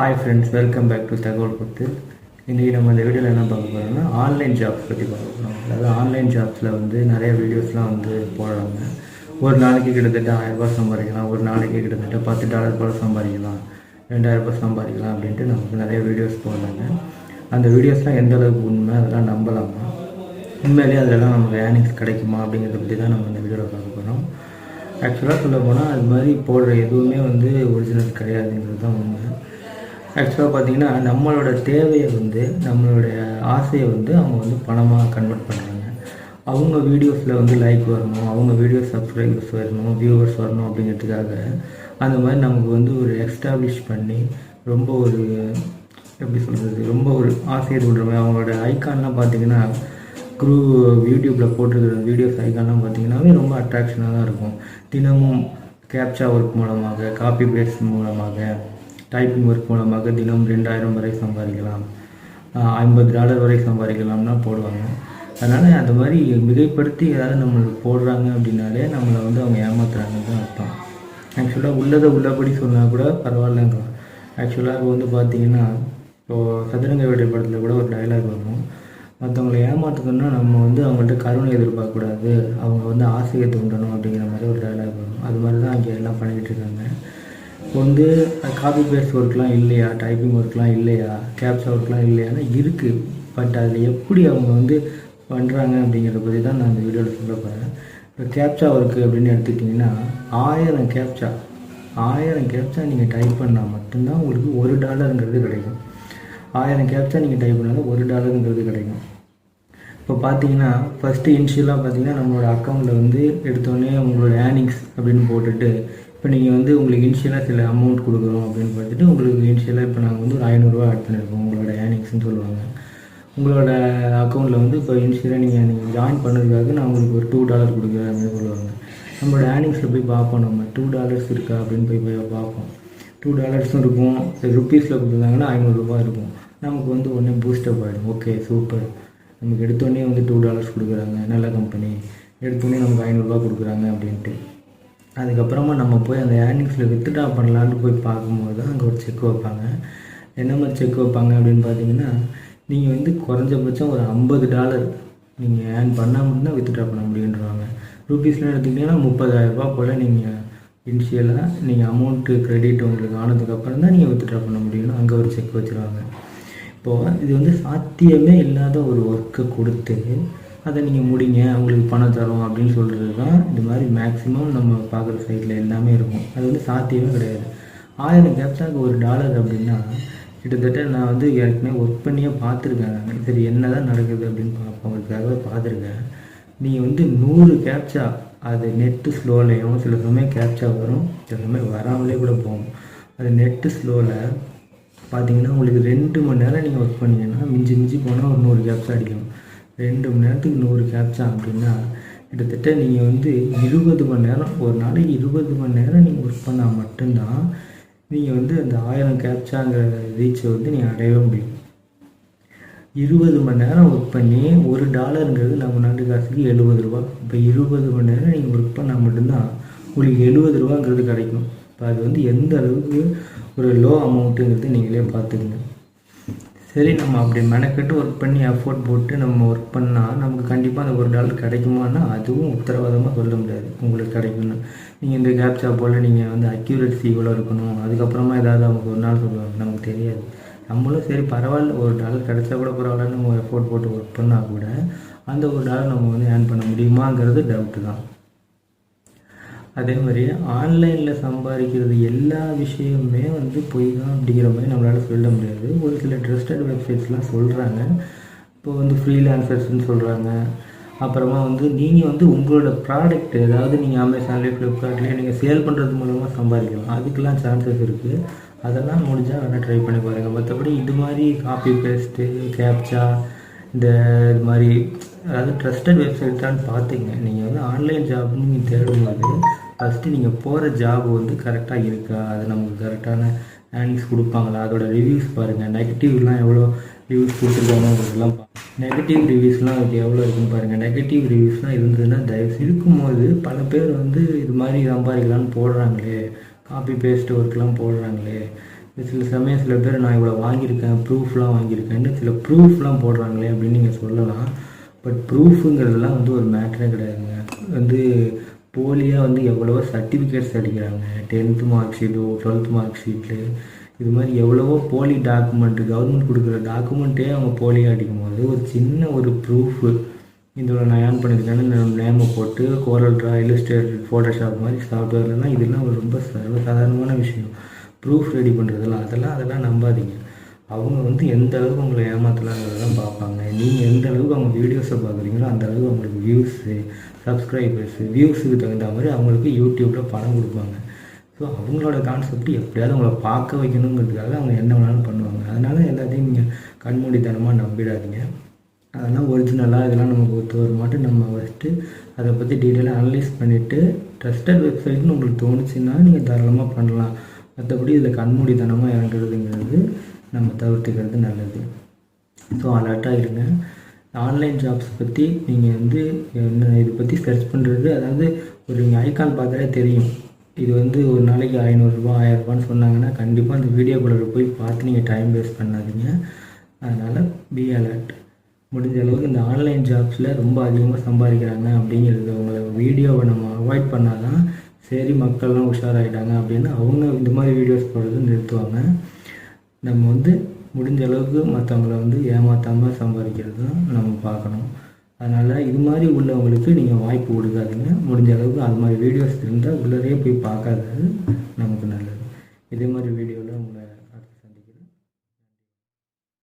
Hi friends, welcome back to தகவல் கொடுத்து. இன்றைக்கி நம்ம இந்த வீடியோவில் என்ன பார்க்க போகிறோம்னா ஆன்லைன் ஜாப்ஸ் பற்றி பார்க்க போகிறோம். அதாவது ஆன்லைன் ஜாப்ஸில் நிறைய வீடியோஸ்லாம் போடுறாங்க. ஒரு நாளைக்கு கிட்டத்தட்ட $1000 சம்பாதிக்கலாம், ஒரு நாளைக்கு கிட்டத்தட்ட $10 போல் சம்பாதிக்கலாம், $2000 சம்பாதிக்கலாம் அப்படின்ட்டு நமக்கு நிறைய வீடியோஸ் போடுறாங்க. அந்த வீடியோஸ்லாம் எந்த அளவுக்கு உண்மை, அதெல்லாம் நம்பலாமா, உண்மையிலேயே அதிலலாம் நமக்கு ஏர்னிங்ஸ் கிடைக்குமா அப்படிங்கிறத பற்றி தான் நம்ம இந்த வீடியோவில் பார்க்க போகிறோம். ஆக்சுவலாக சொல்ல போனால் அது மாதிரி போடுற எதுவுமே ஒரிஜினல் கிடையாதுங்கிறது தான் உண்மை. ஆக்சுவலாக பார்த்திங்கன்னா நம்மளோட தேவையை நம்மளுடைய ஆசையை அவங்க பணமாக கன்வெர்ட் பண்ணுறாங்க. அவங்க வீடியோஸில் லைக் வரணும், அவங்க வீடியோ சப்ஸ்கிரைபர்ஸ் வரணும், வியூவர்ஸ் வரணும் அப்படிங்கிறதுக்காக அந்த மாதிரி நமக்கு ஒரு எஸ்டாப்ளிஷ் பண்ணி ரொம்ப எப்படி சொல்கிறது, ரொம்ப ஆசையை தூண்டுற மாதிரி அவங்களோட ஐக்கான்லாம் பார்த்திங்கன்னா யூடியூப்பில் போட்டிருக்கிற வீடியோஸ் ஐக்கான்லாம் பார்த்திங்கன்னாவே ரொம்ப அட்ராக்ஷனாக தான் இருக்கும். தினமும் கேப்சா ஒர்க் மூலமாக, காப்பி பேஸ்ட் மூலமாக, டைப்பிங் ஒர்க் மூலமாக தினம் 2000 வரை சம்பாதிக்கலாம், $50 வரை சம்பாதிக்கலாம்னா போடுவாங்க. அதனால் அந்த மாதிரி மிகைப்படுத்தி ஏதாவது நம்மளுக்கு போடுறாங்க அப்படின்னாலே நம்மளை அவங்க ஏமாத்துறாங்கன்னு தான் அர்த்தம். ஆக்சுவலாக உள்ளபடி சொன்னால் கூட பரவாயில்லங்க. ஆக்சுவலாக பார்த்திங்கன்னா இப்போது சதுரங்க வேட்டை படத்தில் கூட ஒரு டைலாக் வரும், மற்றவங்களை ஏமாற்றுக்கணும்னா நம்ம அவங்கள்ட்ட கருணை எதிர்பார்க்கக்கூடாது, அவங்க ஆசையை தூண்டணும் அப்படிங்கிற மாதிரி ஒரு டைலாக் வரும். அது மாதிரி தான் அங்கே எல்லாம் பண்ணிக்கிட்டு இருக்காங்க. இப்போ காப்பி பேஸ்ட் ஒர்க்லாம் இல்லையா, டைப்பிங் ஒர்க்லாம் இல்லையா, கேப்சா ஒர்க்லாம் இல்லையானா இருக்குது. பட் அதில் எப்படி அவங்க பண்ணுறாங்க அப்படிங்கிறத பற்றி தான் நான் இந்த வீடியோவில் சொல்ல போகிறேன். இப்போ கேப்சா ஒர்க்கு அப்படின்னு எடுத்துக்கிட்டிங்கன்னா 1000 கேப்சா நீங்கள் டைப் பண்ணால் மட்டும்தான் உங்களுக்கு $1 கிடைக்கும். 1000 கேப்சா நீங்கள் டைப் பண்ணாலும் $1 கிடைக்கும். இப்போ பார்த்தீங்கன்னா ஃபஸ்ட்டு இனிஷியலாக பார்த்தீங்கன்னா நம்மளோட அக்கௌண்ட்டில் எடுத்தோடனே உங்களோட ஏர்னிங்ஸ் அப்படின்னு போட்டுட்டு, இப்போ நீங்கள் உங்களுக்கு இனிஷியலாக சில அமௌண்ட் கொடுக்குறோம் அப்படின்னு பார்த்துட்டு உங்களுக்கு இனிஷியலாக இப்போ நாங்கள் ஒரு $500 ஆட் பண்ணியிருக்கோம் உங்களோட ஏர்னிங்ஸ்னு சொல்லுவாங்க. உங்களோட அக்கௌண்ட்டில் இப்போ இனிஷியலாக நீங்கள் ஜாயின் பண்ணதுக்காக நான் உங்களுக்கு ஒரு $2 கொடுக்குறேன் அப்படின்னு சொல்லுவாங்க. நம்மளோட ஏர்னிங்ஸில் போய் பார்ப்போம், நம்ம $2 இருக்கா அப்படின்னு போய் பார்ப்போம். $2 இருக்கும். ருப்பீஸில் கொடுத்துருந்தாங்கன்னா $500 இருக்கும். நமக்கு உடனே பூஸ்டப் ஆகிடும். ஓகே, சூப்பர், நமக்கு எடுத்தோடனே $2 கொடுக்குறாங்க, நல்ல கம்பெனி, எடுத்தோடனே நமக்கு $500 கொடுக்குறாங்க அப்படின்ட்டு. அதுக்கப்புறமா நம்ம போய் அந்த ஏர்னிங்ஸில் வித்ட்ரா பண்ணலான்னு போய் பார்க்கும்போது தான் அங்கே ஒரு செக் வைப்பாங்க. என்ன மாதிரி செக் வைப்பாங்க அப்படின்னு பார்த்தீங்கன்னா, நீங்கள் குறைஞ்சபட்சம் ஒரு $50 நீங்கள் ஏர்ன் பண்ணால் மட்டும்தான் வித்ட்ரா பண்ண முடியுன்றாங்க. ருப்பீஸ்லாம் எடுத்துக்கிட்டிங்கன்னா $30,000 போல் நீங்கள் இனிஷியலாக நீங்கள் அமௌண்ட்டு க்ரெடிட் உங்களுக்கு ஆனதுக்கப்புறம் தான் நீங்கள் வித்ட்ரா பண்ண முடியும்னு அங்கே ஒரு செக் வச்சுருவாங்க. இப்போது இது சாத்தியமே இல்லாத ஒரு ஒர்க்கை கொடுத்து அதை நீங்கள் முடிங்க, உங்களுக்கு பணம் தரோம் அப்படின்னு சொல்கிறது தான் இது மாதிரி மேக்ஸிமம் நம்ம பார்க்குற சைட்டில் எல்லாமே இருக்கும். அது சாத்தியமே கிடையாது. 1000 கேப்சாக்கு $1 அப்படின்னா கிட்டத்தட்ட நான் ஏற்கனவே ஒர்க் பண்ணியே பார்த்துருக்கேன். சரி என்ன தான் நடக்குது அப்படின்னு பார்ப்போங்கிறதுக்காக பார்த்துருக்கேன். நீங்கள் 100 கேப்சா, அது நெட்டு ஸ்லோலையும் சில சமயம் கேப்சா வரும், சில சமயம் வராமலே கூட போகும். அது நெட்டு ஸ்லோவில் பார்த்தீங்கன்னா உங்களுக்கு 2 மணி நேரம் நீங்கள் ஒர்க் பண்ணிங்கன்னா மிஞ்சி போனால் ஒரு 100 கேப்சா அடிக்கணும். 2 மணி நேரத்துக்கு 100 கேப்சா அப்படின்னா கிட்டத்தட்ட நீங்கள் 20 மணி நேரம், ஒரு நாளைக்கு 20 மணி நேரம் நீங்கள் ஒர்க் பண்ணால் மட்டும்தான் நீங்கள் அந்த 1000 கேப்சாங்கிற ரீச்சை நீங்கள் அடையவே முடியும். 20 மணி நேரம் ஒர்க் பண்ணி $1 நம்ம நாட்டு காசுக்கு $70. இப்போ 20 மணி நேரம் நீங்கள் ஒர்க் பண்ணால் மட்டும்தான் உங்களுக்கு $70 கிடைக்கும். இப்போ அது எந்த அளவுக்கு ஒரு லோ அமௌண்ட்டுங்கிறது நீங்களே பார்த்துக்குங்க. சரி, நம்ம அப்படி மெனக்கெட்டு ஒர்க் பண்ணி எஃபோர்ட் போட்டு நம்ம ஒர்க் பண்ணால் நமக்கு கண்டிப்பாக அந்த $1 கிடைக்குமான்னா அதுவும் உத்தரவாதமாக சொல்ல முடியாது உங்களுக்கு கிடைக்கும்னு. நீங்கள் இந்த கேப்சா போல் நீங்கள் அக்யூரேசி இவ்வளோ இருக்கணும், அதுக்கப்புறமா ஏதாவது அவங்க ஒரு நாள் சொல்லுவாங்க, நமக்கு தெரியாது. நம்மளும் சரி பரவாயில்ல, $1 கிடைச்சா கூட பரவாயில்லன்னு நம்ம எஃபோர்ட் போட்டு ஒர்க் பண்ணால் கூட அந்த $1 நம்ம ஏர்ன் பண்ண முடியுமாங்கிறது டவுட்டு தான். அதே மாதிரி ஆன்லைனில் சம்பாதிக்கிறது எல்லா விஷயமுமே பொய் தான் அப்படிங்கிற மாதிரி நம்மளால் சொல்ல முடியாது. ஒரு சில ட்ரஸ்டட் வெப்சைட்ஸ்லாம் சொல்கிறாங்க. இப்போ ஃப்ரீலான்சர்ஸ்ன்னு சொல்கிறாங்க. அப்புறமா நீங்கள் உங்களோட ப்ராடக்ட் ஏதாவது நீங்கள் அமேசான்லேயே ஃப்ளிப்கார்ட்லேயே நீங்கள் சேல் பண்ணுறது மூலமாக சம்பாதிக்கலாம். அதுக்கெலாம் சான்சஸ் இருக்குது. அதெல்லாம் முடிஞ்சால் வேணால் ட்ரை பண்ணி பாருங்கள். மற்றபடி இது மாதிரி காப்பி பேஸ்ட்டு, கேப்சா, இது மாதிரி அதாவது ட்ரஸ்டட் வெப்சைட் தான் பார்த்துங்க. நீங்கள் ஆன்லைன் ஜாப்னு நீங்கள் தேடும்போது ஃபஸ்ட்டு நீங்கள் போகிற ஜாப் கரெக்டாக இருக்கா, அது நமக்கு கரெக்டான ஏர்னிங்ஸ் கொடுப்பாங்களா, அதோட ரிவ்யூஸ் பாருங்கள். நெகட்டிவ்லாம் எவ்வளோ ரிவ்யூஸ் கொடுத்துருக்காங்கலாம் நெகட்டிவ் ரிவ்யூஸ்லாம் அதுக்கு எவ்வளோ இருக்குன்னு பாருங்கள். நெகட்டிவ் ரிவ்யூஸ்லாம் இருந்ததுன்னா தயவு இருக்கும்போது பல பேர் இது மாதிரி சம்பாதிக்கலான்னு போடுறாங்களே, காப்பி பேஸ்ட் ஒர்க்லாம் போடுறாங்களே, சில சமயம் சில பேர் நான் இவ்வளோ வாங்கியிருக்கேன், ப்ரூஃப்லாம் வாங்கியிருக்கேன்னு சில ப்ரூஃப்லாம் போடுறாங்களே அப்படின்னு நீங்கள் சொல்லலாம். பட் ப்ரூஃபுங்கிறதுலாம் வந்து ஒரு மேட்டரே கிடையாதுங்க. வந்து போலியாக வந்து எவ்வளவோ சர்டிஃபிகேட்ஸ் அடிக்கிறாங்க. 10th mark Shito 12th mark sheet இது மாதிரி எவ்வளவோ போலி டாக்குமெண்ட்டு, கவர்மெண்ட் கொடுக்குற டாக்குமெண்ட்டே அவங்க போலியாக அடிக்கும்போது ஒரு சின்ன ஒரு ப்ரூஃபு இதில் நான் ஏர்ன் பண்ணியிருக்கேன்னு நேமை போட்டு கோரல் ட்ரா, இல்லுஸ்ட்ரேட்டட், ஃபோட்டோஷாப் மாதிரி சாஃப்ட்வேர்லாம் இதெல்லாம் ஒரு ரொம்ப சர்வசாதாரணமான விஷயம். ப்ரூஃப் ரெடி பண்ணுறதெல்லாம் அதெல்லாம் நம்பாதீங்க. அவங்க வந்து எந்த அளவுக்கு உங்களை ஏமாற்றலாங்கிறதான் பார்ப்பாங்க. நீங்கள் எந்த அளவுக்கு அவங்க வீடியோஸை பார்க்குறீங்களோ அந்த அளவுக்கு அவங்களுக்கு வியூஸு, சப்ஸ்கிரைபர்ஸு, வியூஸுக்கு தகுந்த மாதிரி அவங்களுக்கு யூடியூப்பில் பணம் கொடுப்பாங்க. ஸோ அவங்களோட கான்செப்ட் எப்படியாவது அவங்கள பார்க்க வைக்கணுங்கிறதுக்காக அவங்க என்ன வேணாலும் பண்ணுவாங்க. அதனால் எல்லாத்தையும் நீங்கள் கண்மூடித்தனமாக நம்பிடாதீங்க. அதெல்லாம் ஒரிஜினலாக இதெல்லாம் நமக்கு ஒத்து வர மாட்டேன். நம்ம ஃபஸ்ட்டு அதை பற்றி டீட்டெயிலாக அனலைஸ் பண்ணிவிட்டு ட்ரஸ்டட் வெப்சைட்னு உங்களுக்கு தோணுச்சுன்னா நீங்கள் தாராளமாக பண்ணலாம். மற்றபடி இதில் கண்மூடித்தனமாக இறங்குறதுங்கிறது நம்ம தவிர்த்துக்கிறது நல்லது. ஸோ அலர்ட்டாக இருங்க. ஆன்லைன் ஜாப்ஸ் பற்றி நீங்கள் வந்து என்ன இதை பற்றி சர்ச் பண்ணுறது, அதாவது ஒரு ஐகான் பார்த்தாலே தெரியும். இது வந்து ஒரு நாளைக்கு 500 ரூபா 1000 ரூபான்னு சொன்னாங்கன்னா கண்டிப்பாக அந்த வீடியோக்குள்ளே போய் பார்த்து நீங்கள் டைம் வேஸ்ட் பண்ணாதீங்க. அதனால் பி அலர்ட். முடிஞ்ச அளவுக்கு இந்த ஆன்லைன் ஜாப்ஸில் ரொம்ப அதிகமாக சம்பாதிக்கிறாங்க அப்படிங்கிறது உங்களை வீடியோவை நம்ம அவாய்ட் பண்ணால் தான் சரி மக்கள்லாம் உஷாராகிட்டாங்க அப்படின்னு அவங்க இந்த மாதிரி வீடியோஸ் போடுறது நிறுத்துவாங்க. நம்ம வந்து முடிஞ்ச அளவுக்கு மற்றவங்கள வந்து ஏமாற்றாமல் சம்பாதிக்கிறது தான் நம்ம பார்க்கணும். அதனால் இது மாதிரி உள்ளவங்களுக்கு நீங்கள் வாய்ப்பு கொடுக்காதீங்க. முடிஞ்ச அளவுக்கு அது மாதிரி வீடியோஸ் இருந்தால் உள்ளே போய் பார்க்காது.